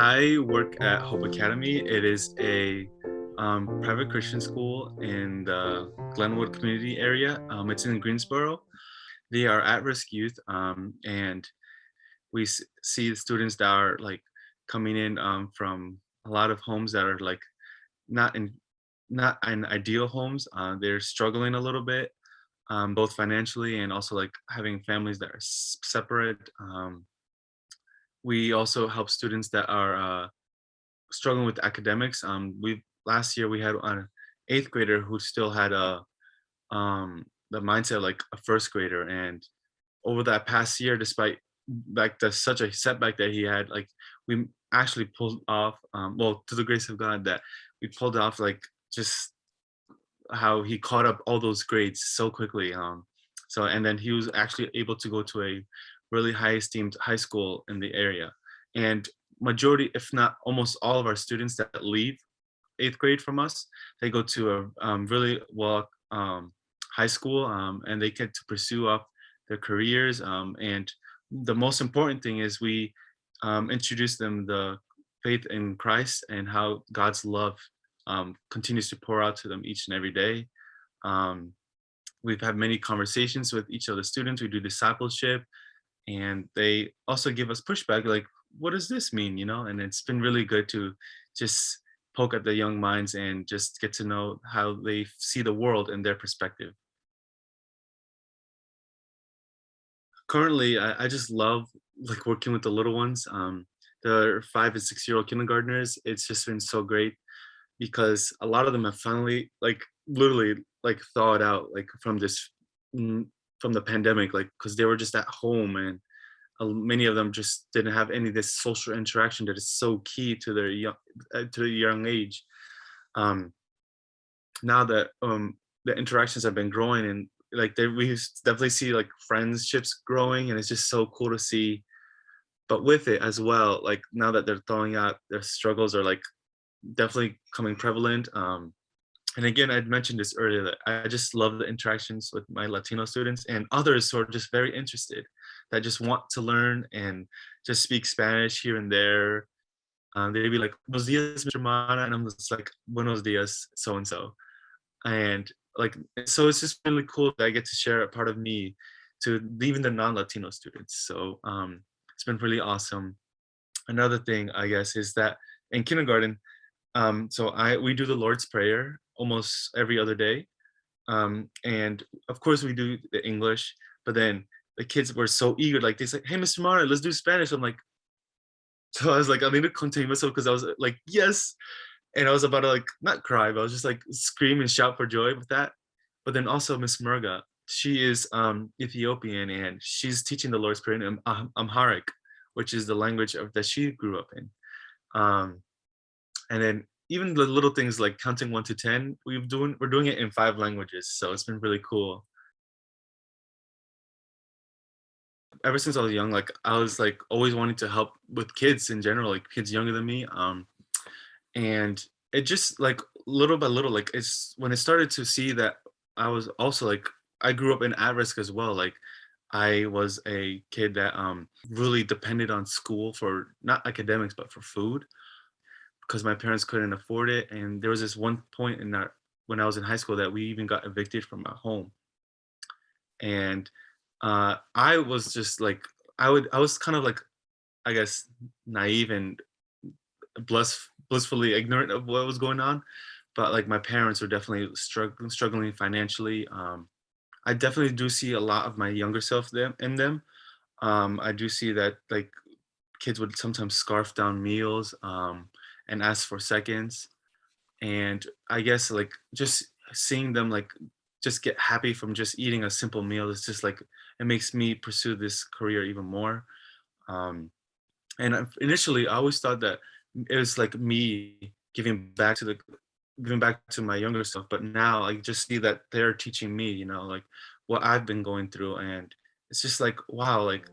I work at Hope Academy. It is a private Christian school in the Glenwood community area. It's in Greensboro. They are at-risk youth, and we see students that are like coming in from a lot of homes that are like not in not in ideal homes. They're struggling a little bit, both financially and also like having families that are separate. We also help students that are struggling with academics. We last year we had an eighth grader who still had the mindset of like a first grader, and over that past year, despite like the such a setback that he had, like we actually pulled off. Well, to the grace of God, that we pulled off like just how he caught up all those grades so quickly. So and then he was actually able to go to a really high esteemed high school in the area, and majority, if not almost all of our students that leave eighth grade from us, they go to a really well high school, and they get to pursue up their careers. And the most important thing is we introduce them the faith in Christ and how God's love continues to pour out to them each and every day. Um, we've had many conversations with each of the students. We do discipleship, and they also give us pushback like, what does this mean, and it's been really good to just poke at the young minds and just get to know how they see the world in their perspective. Currently, I just love like working with the little ones. The 5 and 6 year old kindergartners, it's just been so great because a lot of them have finally like literally like thawed out like from this mm, from the pandemic, like because they were just at home, and many of them just didn't have any of this social interaction that is so key to their young age. Um, Now that the interactions have been growing, and like definitely see like friendships growing, and it's just so cool to see. But with it as well, like now that they're throwing out, their struggles are like definitely coming prevalent. And again, I'd mentioned this earlier that I just love the interactions with my Latino students and others who are just very interested, that just want to learn and just speak Spanish here and there. They'd be like, "Buenos dias, Mr. Mana," and I'm just like, "Buenos dias, so and so." And like, so it's just really cool that I get to share a part of me to even the non-Latino students. So it's been really awesome. Another thing, I guess, is that in kindergarten, so I we do the Lord's Prayer almost every other day, and of course we do the English, but then the kids were so eager, like they said, "Hey, Mr. Mara, let's do Spanish." I'm like, so I was like, I need to contain myself because I was like, yes, and I was about to like not cry, but I was just like scream and shout for joy with that. But then also Miss Murga, she is Ethiopian, and she's teaching the Lord's Prayer in Amharic, which is the language that she grew up in. Um, and then even the little things like counting 1 to 10, we're doing it in 5 languages, so it's been really cool. Ever since I was young, like I was like always wanting to help with kids in general, like kids younger than me. And it just like little by little, like it's when I started to see that I was also like I grew up in at risk as well. Like I was a kid that really depended on school for not academics but for food because my parents couldn't afford it. And there was this one point in that when I was in high school that we even got evicted from our home. And I was just like I was kind of like, I guess, naive and blissfully ignorant of what was going on, but like my parents were definitely struggling financially. I definitely do see a lot of my younger self them in them. I do see that like kids would sometimes scarf down meals, and ask for seconds, and I guess like just seeing them like just get happy from just eating a simple meal is just like it makes me pursue this career even more. um, and initially I always thought that it was like me giving back to my younger self, but now I just see that they're teaching me, like what I've been going through, and it's just like wow, like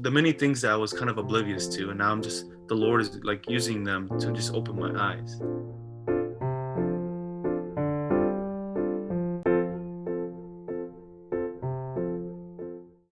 the many things that I was kind of oblivious to, and now I'm just the Lord is like using them to just open my eyes.